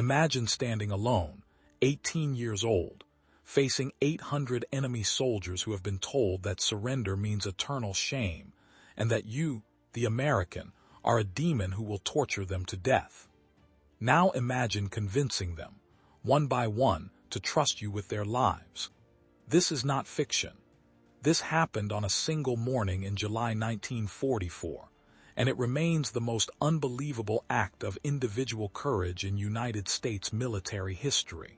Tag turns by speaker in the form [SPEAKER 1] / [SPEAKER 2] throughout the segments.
[SPEAKER 1] Imagine standing alone, 18 years old, facing 800 enemy soldiers who have been told that surrender means eternal shame, and that you, the American, are a demon who will torture them to death. Now imagine convincing them, one by one, to trust you with their lives. This is not fiction. This happened on a single morning in July 1944, and it remains the most unbelievable act of individual courage in United States military history.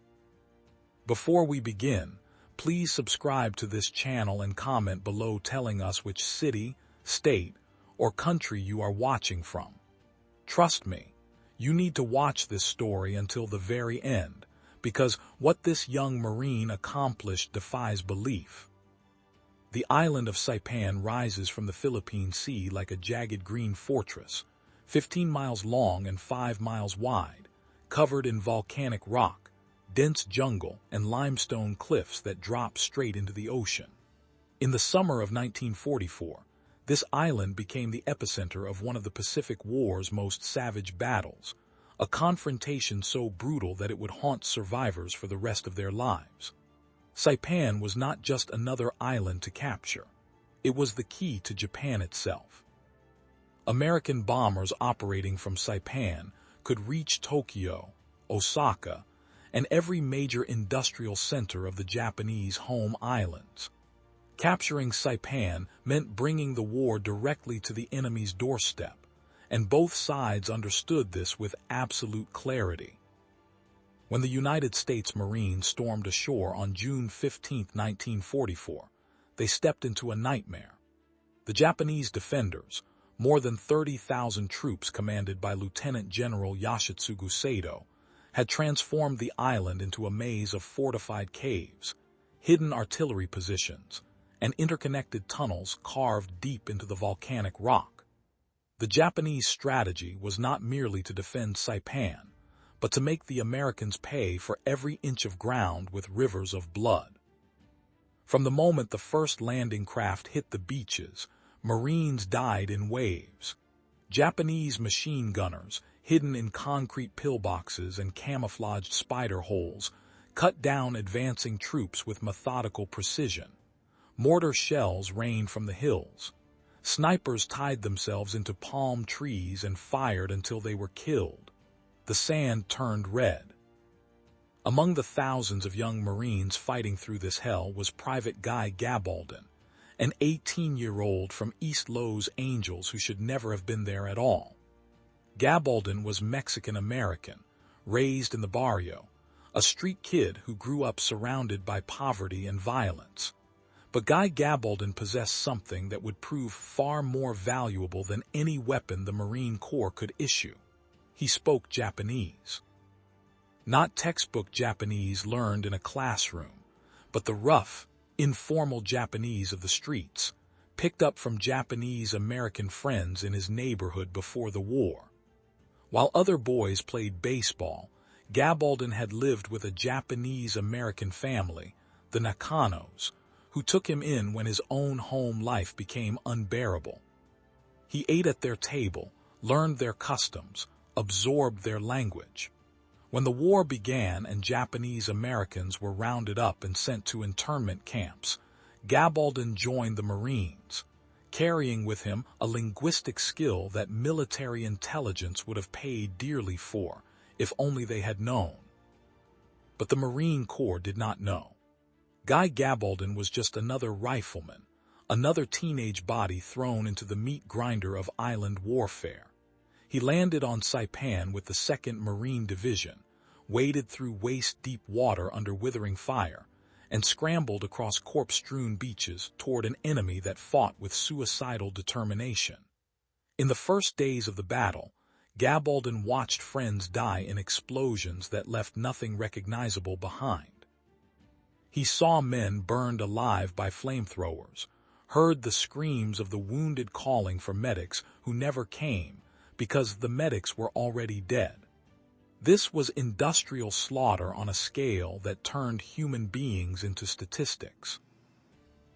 [SPEAKER 1] Before we begin, please subscribe to this channel and comment below telling us which city, state, or country you are watching from. Trust me, you need to watch this story until the very end, because what this young Marine accomplished defies belief. The island of Saipan rises from the Philippine Sea like a jagged green fortress, 15 miles long and 5 miles wide, covered in volcanic rock, dense jungle, and limestone cliffs that drop straight into the ocean. In the summer of 1944, this island became the epicenter of one of the Pacific War's most savage battles, a confrontation so brutal that it would haunt survivors for the rest of their lives. Saipan was not just another island to capture. It was the key to Japan itself. American bombers operating from Saipan could reach Tokyo, Osaka, and every major industrial center of the Japanese home islands. Capturing Saipan meant bringing the war directly to the enemy's doorstep, and both sides understood this with absolute clarity. When the United States Marines stormed ashore on June 15, 1944, they stepped into a nightmare. The Japanese defenders, more than 30,000 troops commanded by Lieutenant General Yoshitsugu Sato, had transformed the island into a maze of fortified caves, hidden artillery positions, and interconnected tunnels carved deep into the volcanic rock. The Japanese strategy was not merely to defend Saipan, but to make the Americans pay for every inch of ground with rivers of blood. From the moment the first landing craft hit the beaches, Marines died in waves. Japanese machine gunners, hidden in concrete pillboxes and camouflaged spider holes, cut down advancing troops with methodical precision. Mortar shells rained from the hills. Snipers tied themselves into palm trees and fired until they were killed. The sand turned red. Among the thousands of young Marines fighting through this hell was Private Guy Gabaldon, an 18-year-old from East Los Angeles who should never have been there at all. Gabaldon was Mexican-American, raised in the barrio, a street kid who grew up surrounded by poverty and violence. But Guy Gabaldon possessed something that would prove far more valuable than any weapon the Marine Corps could issue. He spoke Japanese. Not textbook Japanese learned in a classroom, but the rough, informal Japanese of the streets, picked up from Japanese American friends in his neighborhood before the war. While other boys played baseball, Gabaldon had lived with a Japanese-American family, the Nakanos, who took him in when his own home life became unbearable. He ate at their table, learned their customs, absorbed their language. When the war began and Japanese Americans were rounded up and sent to internment camps, Gabaldon joined the Marines, carrying with him a linguistic skill that military intelligence would have paid dearly for, if only they had known. But the Marine Corps did not know. Guy Gabaldon was just another rifleman, another teenage body thrown into the meat grinder of island warfare. He landed on Saipan with the 2nd Marine Division, waded through waist-deep water under withering fire, and scrambled across corpse-strewn beaches toward an enemy that fought with suicidal determination. In the first days of the battle, Gabaldon watched friends die in explosions that left nothing recognizable behind. He saw men burned alive by flamethrowers, heard the screams of the wounded calling for medics who never came because the medics were already dead. This was industrial slaughter on a scale that turned human beings into statistics.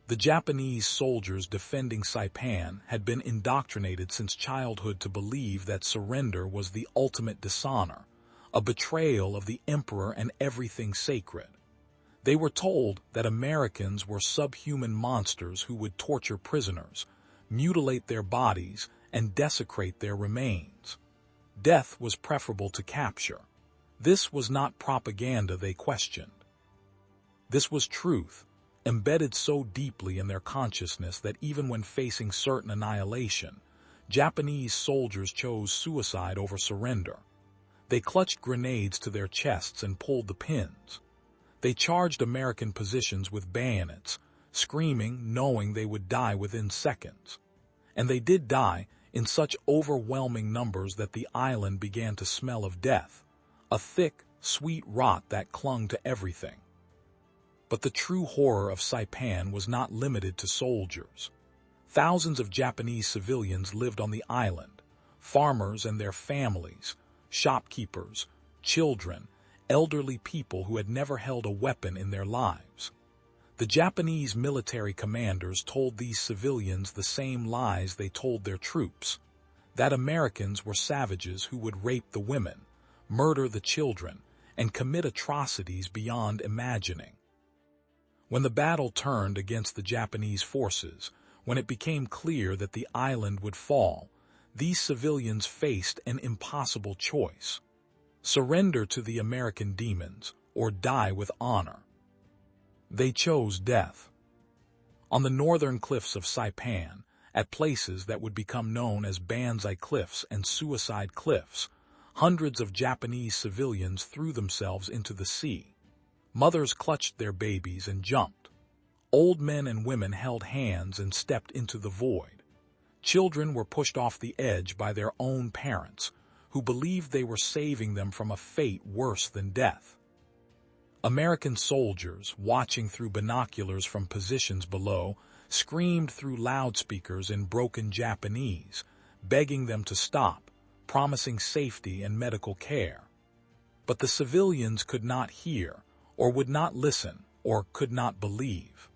[SPEAKER 1] The Japanese soldiers defending Saipan had been indoctrinated since childhood to believe that surrender was the ultimate dishonor, a betrayal of the emperor and everything sacred. They were told that Americans were subhuman monsters who would torture prisoners, mutilate their bodies, and desecrate their remains. Death was preferable to capture. This was not propaganda they questioned. This was truth, embedded so deeply in their consciousness that even when facing certain annihilation, Japanese soldiers chose suicide over surrender. They clutched grenades to their chests and pulled the pins. They charged American positions with bayonets, screaming, knowing they would die within seconds. And they did die in such overwhelming numbers that the island began to smell of death, a thick, sweet rot that clung to everything. But the true horror of Saipan was not limited to soldiers. Thousands of Japanese civilians lived on the island, farmers and their families, shopkeepers, children, elderly people who had never held a weapon in their lives. The Japanese military commanders told these civilians the same lies they told their troops, that Americans were savages who would rape the women, murder the children, and commit atrocities beyond imagining. When the battle turned against the Japanese forces, when it became clear that the island would fall, these civilians faced an impossible choice: surrender to the American demons or die with honor. They chose death. On the northern cliffs of Saipan, at places that would become known as Banzai Cliffs and Suicide Cliffs, hundreds of Japanese civilians threw themselves into the sea. Mothers clutched their babies and jumped. Old men and women held hands and stepped into the void. Children were pushed off the edge by their own parents, who believed they were saving them from a fate worse than death. American soldiers, watching through binoculars from positions below, screamed through loudspeakers in broken Japanese, begging them to stop, promising safety and medical care. But the civilians could not hear, or would not listen, or could not believe.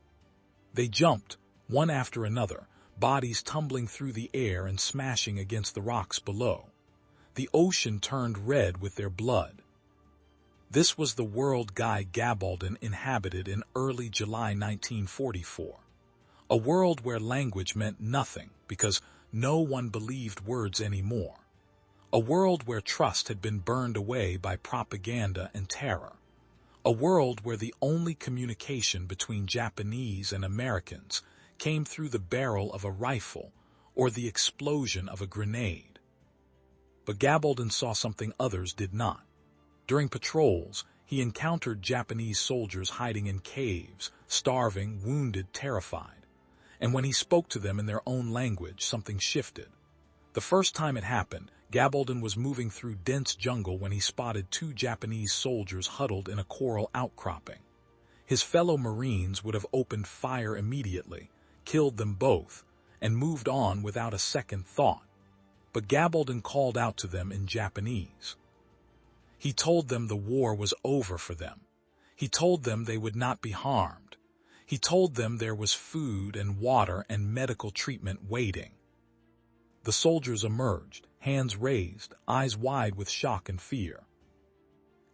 [SPEAKER 1] They jumped, one after another, bodies tumbling through the air and smashing against the rocks below. The ocean turned red with their blood. This was the world Guy Gabaldon inhabited in early July 1944. A world where language meant nothing because no one believed words anymore. A world where trust had been burned away by propaganda and terror. A world where the only communication between Japanese and Americans came through the barrel of a rifle or the explosion of a grenade. But Gabaldon saw something others did not. During patrols, he encountered Japanese soldiers hiding in caves, starving, wounded, terrified. And when he spoke to them in their own language, something shifted. The first time it happened, Gabaldon was moving through dense jungle when he spotted two Japanese soldiers huddled in a coral outcropping. His fellow Marines would have opened fire immediately, killed them both, and moved on without a second thought. But Gabaldon called out to them in Japanese. He told them the war was over for them. He told them they would not be harmed. He told them there was food and water and medical treatment waiting. The soldiers emerged, hands raised, eyes wide with shock and fear.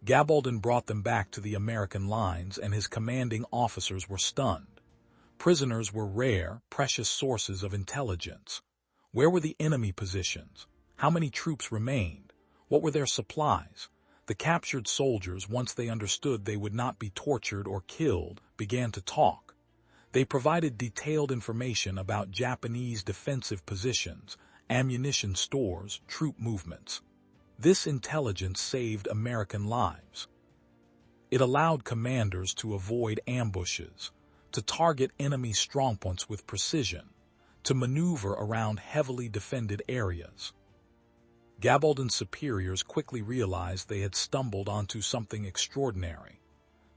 [SPEAKER 1] Gabaldon brought them back to the American lines, and his commanding officers were stunned. Prisoners were rare, precious sources of intelligence. Where were the enemy positions? How many troops remained? What were their supplies? The captured soldiers, once they understood they would not be tortured or killed, began to talk. They provided detailed information about Japanese defensive positions, ammunition stores, troop movements. This intelligence saved American lives. It allowed commanders to avoid ambushes, to target enemy strongpoints with precision, to maneuver around heavily defended areas. Gabaldon's superiors quickly realized they had stumbled onto something extraordinary.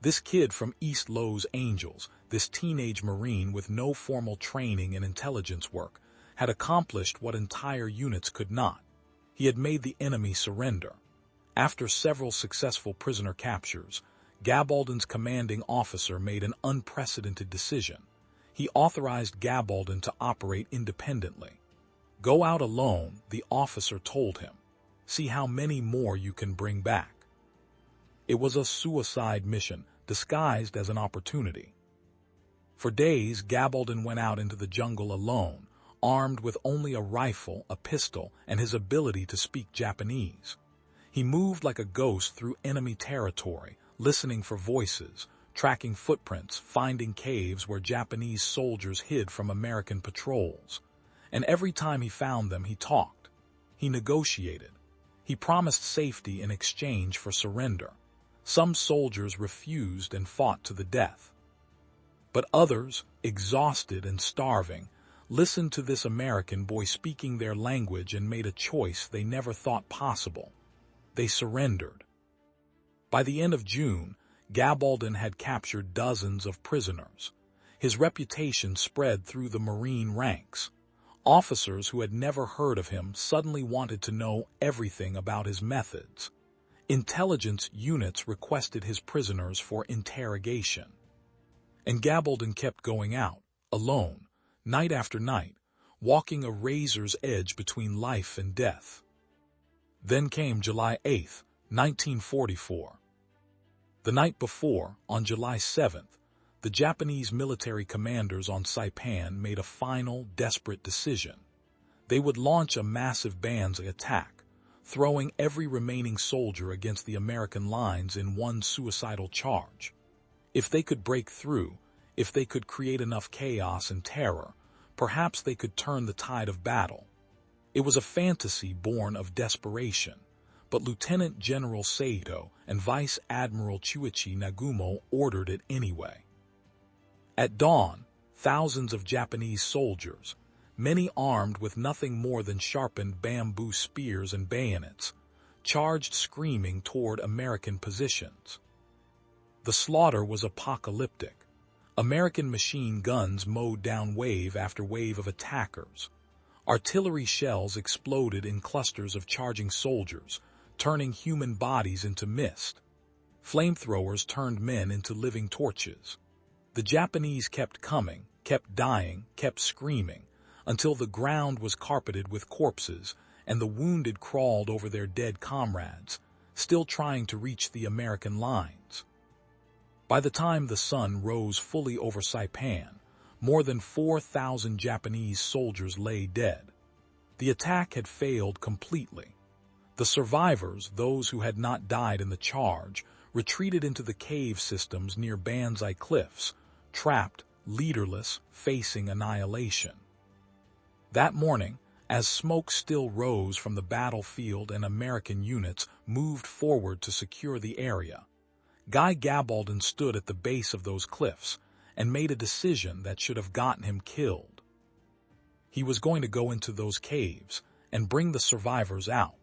[SPEAKER 1] This kid from East Los Angeles, this teenage Marine with no formal training in intelligence work, had accomplished what entire units could not. He had made the enemy surrender. After several successful prisoner captures, Gabaldon's commanding officer made an unprecedented decision. He authorized Gabaldon to operate independently. Go out alone, the officer told him. See how many more you can bring back. It was a suicide mission, disguised as an opportunity. For days, Gabaldon went out into the jungle alone, armed with only a rifle, a pistol, and his ability to speak Japanese. He moved like a ghost through enemy territory, listening for voices, tracking footprints, finding caves where Japanese soldiers hid from American patrols. And every time he found them, he talked. He negotiated. He promised safety in exchange for surrender. Some soldiers refused and fought to the death. But others, exhausted and starving, listened to this American boy speaking their language and made a choice they never thought possible. They surrendered. By the end of June, Gabaldon had captured dozens of prisoners. His reputation spread through the Marine ranks. Officers who had never heard of him suddenly wanted to know everything about his methods. Intelligence units requested his prisoners for interrogation. And Gabaldon kept going out, alone, night after night, walking a razor's edge between life and death. Then came July 8, 1944. The night before, on July 7th, the Japanese military commanders on Saipan made a final, desperate decision. They would launch a massive Banzai attack, throwing every remaining soldier against the American lines in one suicidal charge. If they could break through, if they could create enough chaos and terror, perhaps they could turn the tide of battle. It was a fantasy born of desperation, but Lieutenant General Saito and Vice Admiral Chuichi Nagumo ordered it anyway. At dawn, thousands of Japanese soldiers, many armed with nothing more than sharpened bamboo spears and bayonets, charged screaming toward American positions. The slaughter was apocalyptic. American machine guns mowed down wave after wave of attackers. Artillery shells exploded in clusters of charging soldiers, turning human bodies into mist. Flamethrowers turned men into living torches. The Japanese kept coming, kept dying, kept screaming, until the ground was carpeted with corpses and the wounded crawled over their dead comrades, still trying to reach the American lines. By the time the sun rose fully over Saipan, more than 4,000 Japanese soldiers lay dead. The attack had failed completely. The survivors, those who had not died in the charge, retreated into the cave systems near Banzai cliffs, trapped, leaderless, facing annihilation. That morning, as smoke still rose from the battlefield and American units moved forward to secure the area, Guy Gabaldon stood at the base of those cliffs and made a decision that should have gotten him killed. He was going to go into those caves and bring the survivors out.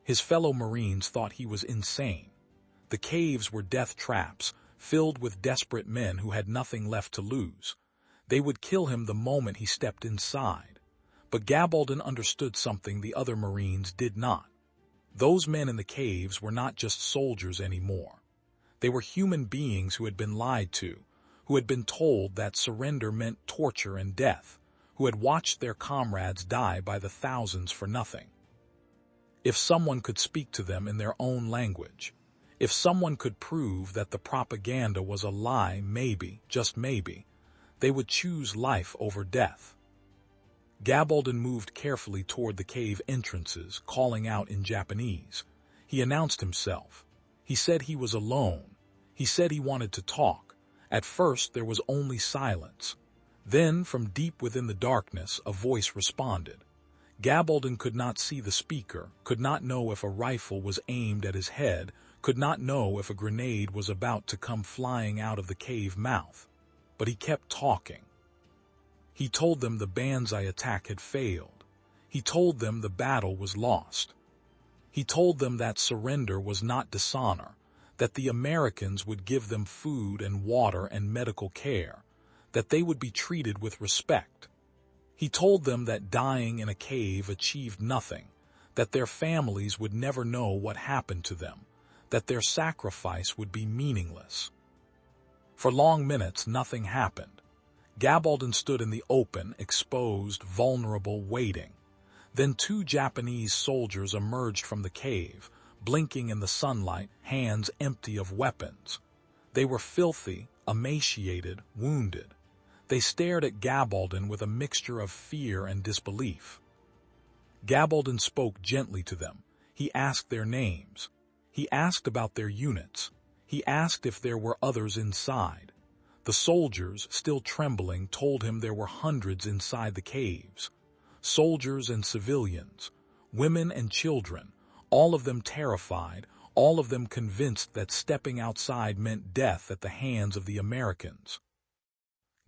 [SPEAKER 1] His fellow Marines thought he was insane. The caves were death traps, filled with desperate men who had nothing left to lose. They would kill him the moment he stepped inside. But Gabaldon understood something the other Marines did not. Those men in the caves were not just soldiers anymore. They were human beings who had been lied to, who had been told that surrender meant torture and death, who had watched their comrades die by the thousands for nothing. If someone could speak to them in their own language, if someone could prove that the propaganda was a lie, maybe, just maybe, they would choose life over death. Gabaldon moved carefully toward the cave entrances, calling out in Japanese. He announced himself. He said he was alone. He said he wanted to talk. At first, there was only silence. Then, from deep within the darkness, a voice responded. Gabaldon could not see the speaker, could not know if a rifle was aimed at his head, could not know if a grenade was about to come flying out of the cave mouth. But he kept talking. He told them the Banzai attack had failed. He told them the battle was lost. He told them that surrender was not dishonor, that the Americans would give them food and water and medical care, that they would be treated with respect. He told them that dying in a cave achieved nothing, that their families would never know what happened to them, that their sacrifice would be meaningless. For long minutes, nothing happened. Gabaldon stood in the open, exposed, vulnerable, waiting. Then 2 Japanese soldiers emerged from the cave, blinking in the sunlight, hands empty of weapons. They were filthy, emaciated, wounded. They stared at Gabaldon with a mixture of fear and disbelief. Gabaldon spoke gently to them. He asked their names. He asked about their units. He asked if there were others inside. The soldiers, still trembling, told him there were hundreds inside the caves. Soldiers and civilians, women and children, all of them terrified, all of them convinced that stepping outside meant death at the hands of the Americans.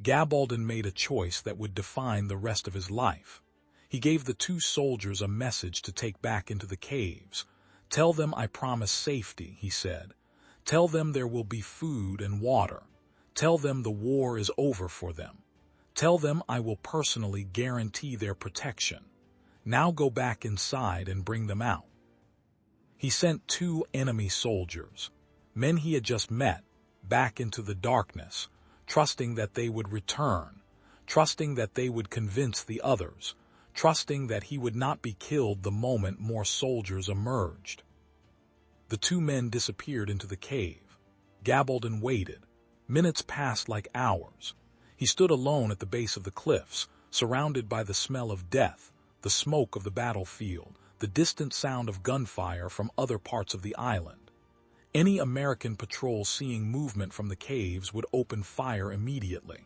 [SPEAKER 1] Gabaldon made a choice that would define the rest of his life. He gave the two soldiers a message to take back into the caves. "Tell them I promise safety," he said. "Tell them there will be food and water. Tell them the war is over for them. Tell them I will personally guarantee their protection. Now go back inside and bring them out." He sent two enemy soldiers, men he had just met, back into the darkness, trusting that they would return, trusting that they would convince the others, trusting that he would not be killed the moment more soldiers emerged. The two men disappeared into the cave. Gabaldon waited. Minutes passed like hours. He stood alone at the base of the cliffs, surrounded by the smell of death, the smoke of the battlefield, the distant sound of gunfire from other parts of the island. Any American patrol seeing movement from the caves would open fire immediately.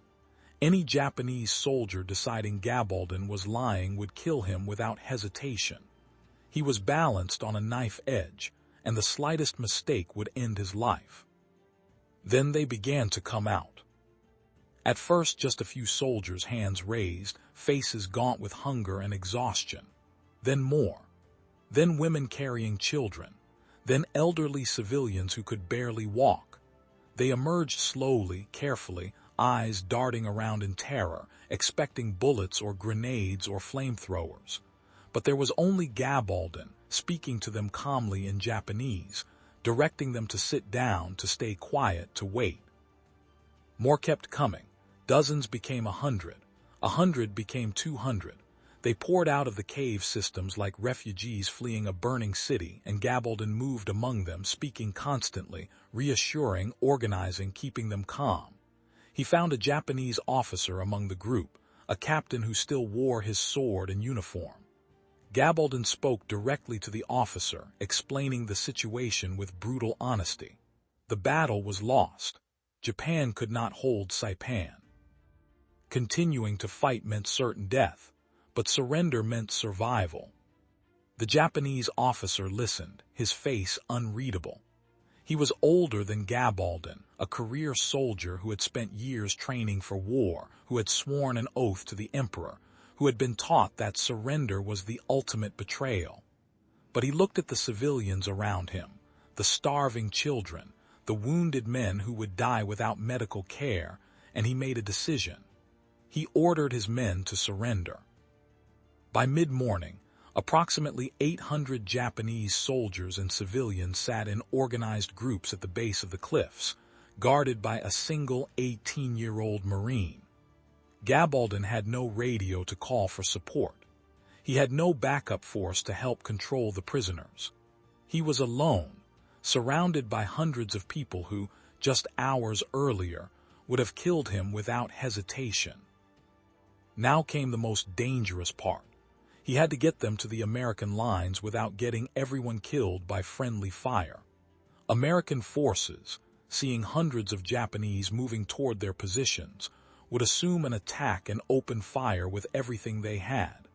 [SPEAKER 1] Any Japanese soldier deciding Gabaldon was lying would kill him without hesitation. He was balanced on a knife edge, and the slightest mistake would end his life. Then they began to come out. At first, just a few soldiers, hands raised, faces gaunt with hunger and exhaustion. Then more. Then women carrying children. Then elderly civilians who could barely walk. They emerged slowly, carefully, eyes darting around in terror, expecting bullets or grenades or flamethrowers. But there was only Gabaldon, speaking to them calmly in Japanese, directing them to sit down, to stay quiet, to wait. More kept coming. Dozens became 100. 100 became 200. They poured out of the cave systems like refugees fleeing a burning city, and Gabaldon moved among them, speaking constantly, reassuring, organizing, keeping them calm. He found a Japanese officer among the group, a captain who still wore his sword and uniform. Gabaldon spoke directly to the officer, explaining the situation with brutal honesty. The battle was lost. Japan could not hold Saipan. Continuing to fight meant certain death, but surrender meant survival. The Japanese officer listened, his face unreadable. He was older than Gabaldon, a career soldier who had spent years training for war, who had sworn an oath to the emperor, who had been taught that surrender was the ultimate betrayal. But he looked at the civilians around him, the starving children, the wounded men who would die without medical care, and he made a decision. He ordered his men to surrender. By mid-morning, approximately 800 Japanese soldiers and civilians sat in organized groups at the base of the cliffs, guarded by a single 18-year-old Marine. Gabaldon had no radio to call for support. He had no backup force to help control the prisoners. He was alone, surrounded by hundreds of people who, just hours earlier, would have killed him without hesitation. Now came the most dangerous part. He had to get them to the American lines without getting everyone killed by friendly fire. American forces, seeing hundreds of Japanese moving toward their positions, would assume an attack and open fire with everything they had.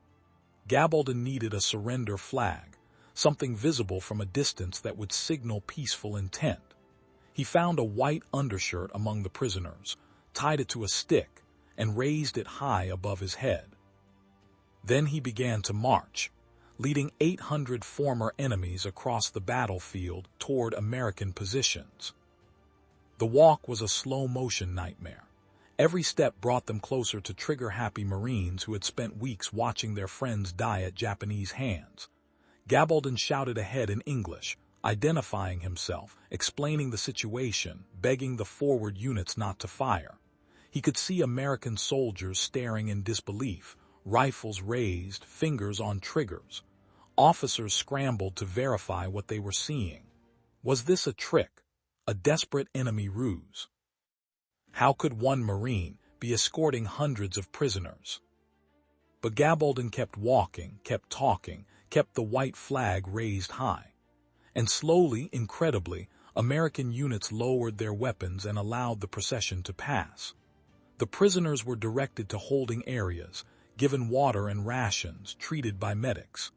[SPEAKER 1] Gabaldon needed a surrender flag, something visible from a distance that would signal peaceful intent. He found a white undershirt among the prisoners, tied it to a stick, and raised it high above his head. Then he began to march, leading 800 former enemies across the battlefield toward American positions. The walk was a slow-motion nightmare. Every step brought them closer to trigger-happy Marines who had spent weeks watching their friends die at Japanese hands. Gabaldon shouted ahead in English, identifying himself, explaining the situation, begging the forward units not to fire. He could see American soldiers staring in disbelief, rifles raised, fingers on triggers. Officers scrambled to verify what they were seeing. Was this a trick, a desperate enemy ruse? How could one Marine be escorting hundreds of prisoners? But Gabaldon kept walking, kept talking, kept the white flag raised high. And slowly, incredibly, American units lowered their weapons and allowed the procession to pass. The prisoners were directed to holding areas, given water and rations, treated by medics.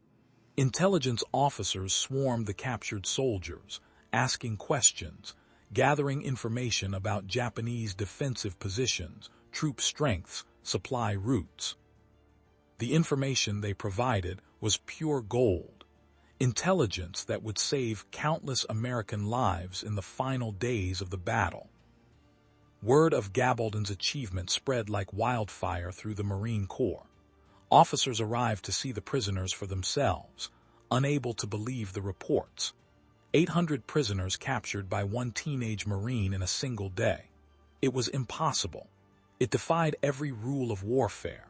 [SPEAKER 1] Intelligence officers swarmed the captured soldiers, asking questions, gathering information about Japanese defensive positions, troop strengths, supply routes. The information they provided was pure gold, intelligence that would save countless American lives in the final days of the battle. Word of Gabaldon's achievement spread like wildfire through the Marine Corps. Officers arrived to see the prisoners for themselves, unable to believe the reports. 800 prisoners captured by one teenage Marine in a single day. It was impossible. It defied every rule of warfare.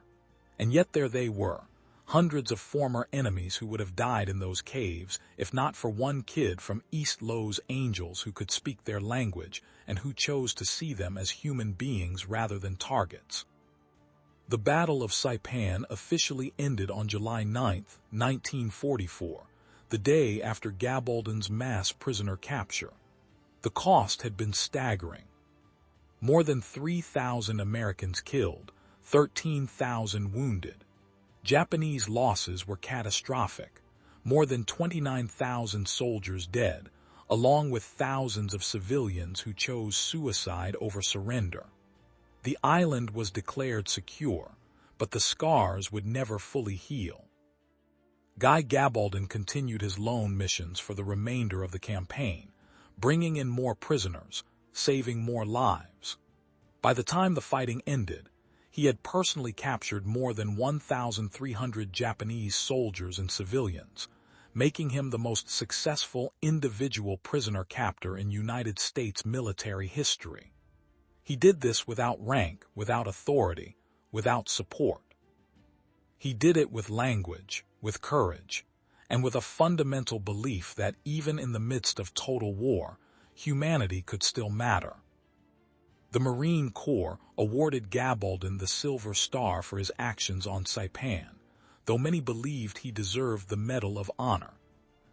[SPEAKER 1] And yet there they were, hundreds of former enemies who would have died in those caves if not for one kid from East Los Angeles who could speak their language and who chose to see them as human beings rather than targets. The Battle of Saipan officially ended on July 9, 1944, the day after Gabaldon's mass prisoner capture. The cost had been staggering. More than 3,000 Americans killed, 13,000 wounded. Japanese losses were catastrophic, more than 29,000 soldiers dead, along with thousands of civilians who chose suicide over surrender. The island was declared secure, but the scars would never fully heal. Guy Gabaldon continued his lone missions for the remainder of the campaign, bringing in more prisoners, saving more lives. By the time the fighting ended, he had personally captured more than 1,300 Japanese soldiers and civilians, making him the most successful individual prisoner captor in United States military history. He did this without rank, without authority, without support. He did it with language, with courage, and with a fundamental belief that even in the midst of total war, humanity could still matter. The Marine Corps awarded Gabaldon the Silver Star for his actions on Saipan, though many believed he deserved the Medal of Honor.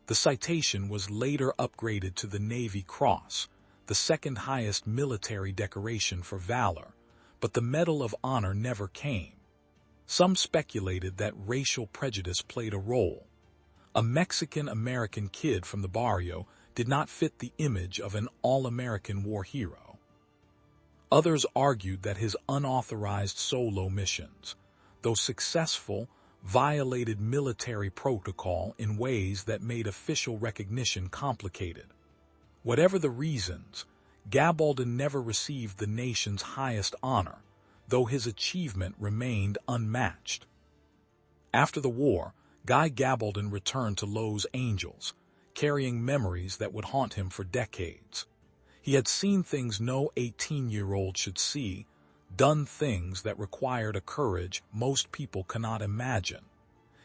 [SPEAKER 1] The citation was later upgraded to the Navy Cross, the second highest military decoration for valor, but the Medal of Honor never came. Some speculated that racial prejudice played a role. A Mexican-American kid from the barrio did not fit the image of an all-American war hero. Others argued that his unauthorized solo missions, though successful, violated military protocol in ways that made official recognition complicated. Whatever the reasons, Gabaldon never received the nation's highest honor, though his achievement remained unmatched. After the war, Guy Gabaldon returned to Los Angeles, carrying memories that would haunt him for decades. He had seen things no 18-year-old should see, done things that required a courage most people cannot imagine.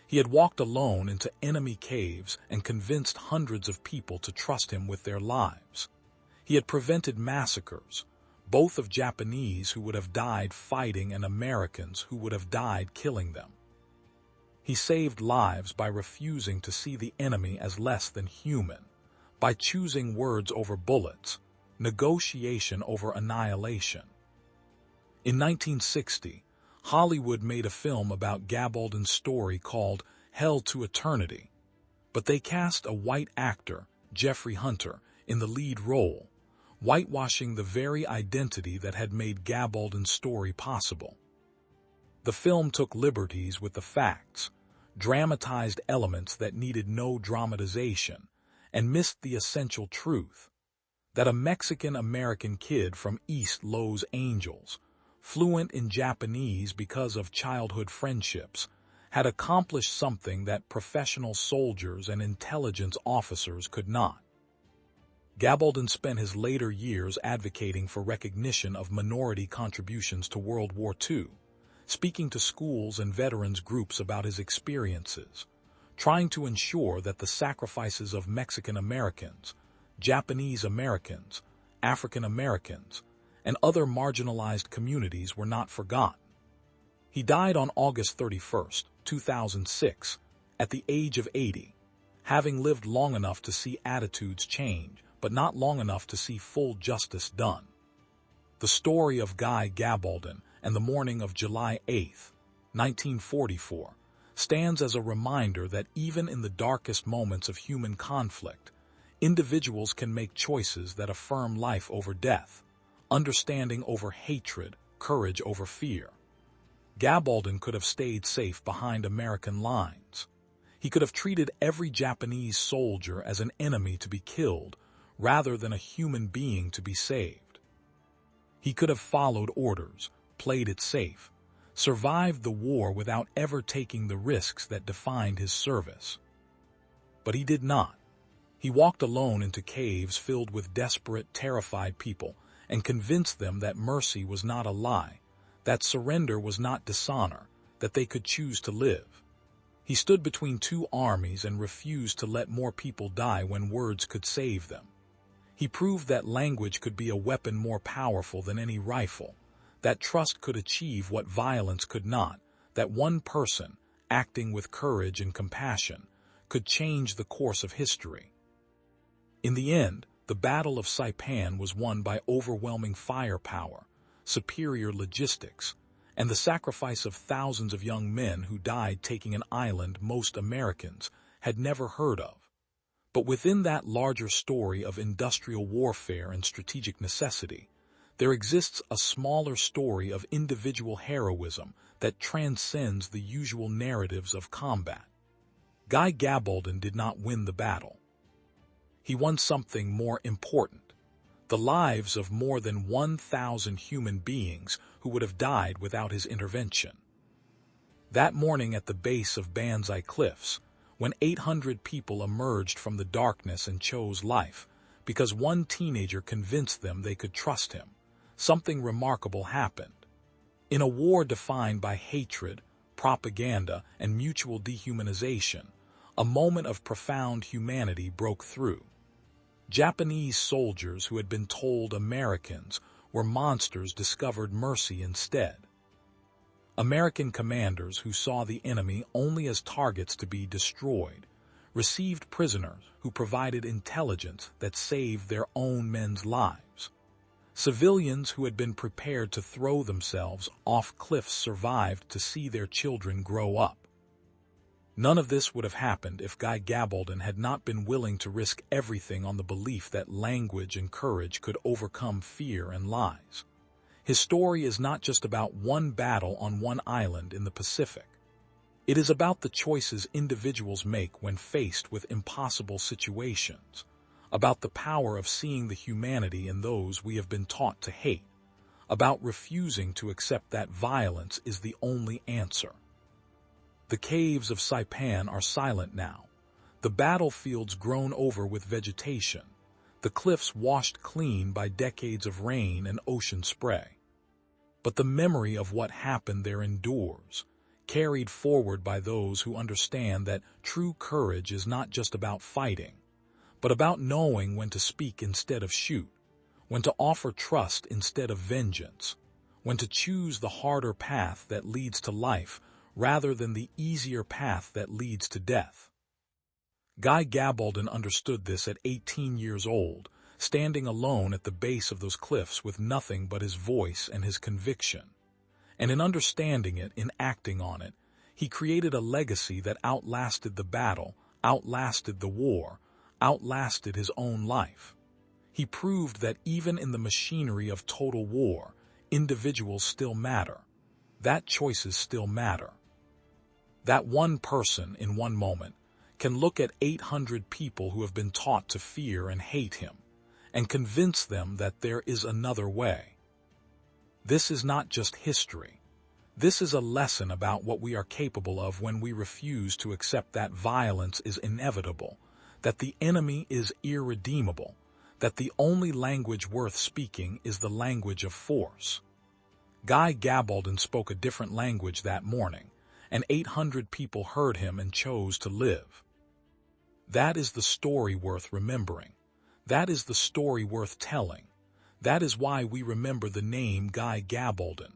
[SPEAKER 1] He had walked alone into enemy caves and convinced hundreds of people to trust him with their lives. He had prevented massacres, both of Japanese who would have died fighting and Americans who would have died killing them. He saved lives by refusing to see the enemy as less than human, by choosing words over bullets, negotiation over annihilation. In 1960, Hollywood made a film about Gabaldon's story called Hell to Eternity, but they cast a white actor, Jeffrey Hunter, in the lead role, whitewashing the very identity that had made Gabaldon's story possible. The film took liberties with the facts, dramatized elements that needed no dramatization, and missed the essential truth that a Mexican-American kid from East Los Angeles, fluent in Japanese because of childhood friendships, had accomplished something that professional soldiers and intelligence officers could not. Gabaldon spent his later years advocating for recognition of minority contributions to World War II, speaking to schools and veterans groups about his experiences, trying to ensure that the sacrifices of Mexican Americans, Japanese Americans, African Americans, and other marginalized communities were not forgotten. He died on August 31, 2006, at the age of 80, having lived long enough to see attitudes change, but not long enough to see full justice done. The story of Guy Gabaldon and the morning of July 8, 1944, stands as a reminder that even in the darkest moments of human conflict, individuals can make choices that affirm life over death, understanding over hatred, courage over fear. Gabaldon could have stayed safe behind American lines. He could have treated every Japanese soldier as an enemy to be killed, rather than a human being to be saved. He could have followed orders, played it safe, survived the war without ever taking the risks that defined his service. But he did not. He walked alone into caves filled with desperate, terrified people and convinced them that mercy was not a lie, that surrender was not dishonor, that they could choose to live. He stood between two armies and refused to let more people die when words could save them. He proved that language could be a weapon more powerful than any rifle, that trust could achieve what violence could not, that one person, acting with courage and compassion, could change the course of history. In the end, the Battle of Saipan was won by overwhelming firepower, superior logistics, and the sacrifice of thousands of young men who died taking an island most Americans had never heard of. But within that larger story of industrial warfare and strategic necessity, there exists a smaller story of individual heroism that transcends the usual narratives of combat. Guy Gabaldon did not win the battle. He won something more important: the lives of more than 1,000 human beings who would have died without his intervention. That morning at the base of Banzai cliffs, when 800 people emerged from the darkness and chose life, because one teenager convinced them they could trust him, something remarkable happened. In a war defined by hatred, propaganda, and mutual dehumanization, a moment of profound humanity broke through. Japanese soldiers who had been told Americans were monsters discovered mercy instead. American commanders who saw the enemy only as targets to be destroyed received prisoners who provided intelligence that saved their own men's lives. Civilians who had been prepared to throw themselves off cliffs survived to see their children grow up. None of this would have happened if Guy Gabaldon had not been willing to risk everything on the belief that language and courage could overcome fear and lies. His story is not just about one battle on one island in the Pacific. It is about the choices individuals make when faced with impossible situations, about the power of seeing the humanity in those we have been taught to hate, about refusing to accept that violence is the only answer. The caves of Saipan are silent now, the battlefields grown over with vegetation, the cliffs washed clean by decades of rain and ocean spray. But the memory of what happened there endures, carried forward by those who understand that true courage is not just about fighting, but about knowing when to speak instead of shoot, when to offer trust instead of vengeance, when to choose the harder path that leads to life rather than the easier path that leads to death. Guy Gabaldon understood this at 18 years old, standing alone at the base of those cliffs with nothing but his voice and his conviction. And in understanding it, in acting on it, he created a legacy that outlasted the battle, outlasted the war, outlasted his own life. He proved that even in the machinery of total war, individuals still matter, that choices still matter. That one person, in one moment, can look at 800 people who have been taught to fear and hate him, and convince them that there is another way. This is not just history. This is a lesson about what we are capable of when we refuse to accept that violence is inevitable, that the enemy is irredeemable, that the only language worth speaking is the language of force. Guy Gabaldon spoke a different language that morning, and 800 people heard him and chose to live. That is the story worth remembering. That is the story worth telling. That is why we remember the name Guy Gabaldon.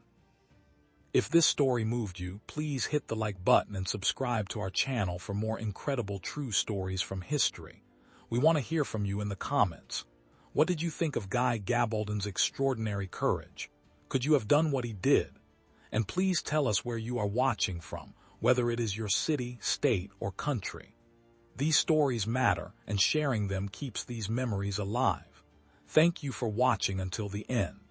[SPEAKER 1] If this story moved you, please hit the like button and subscribe to our channel for more incredible true stories from history. We want to hear from you in the comments. What did you think of Guy Gabaldon's extraordinary courage? Could you have done what he did? And please tell us where you are watching from, whether it is your city, state, or country. These stories matter, and sharing them keeps these memories alive. Thank you for watching until the end.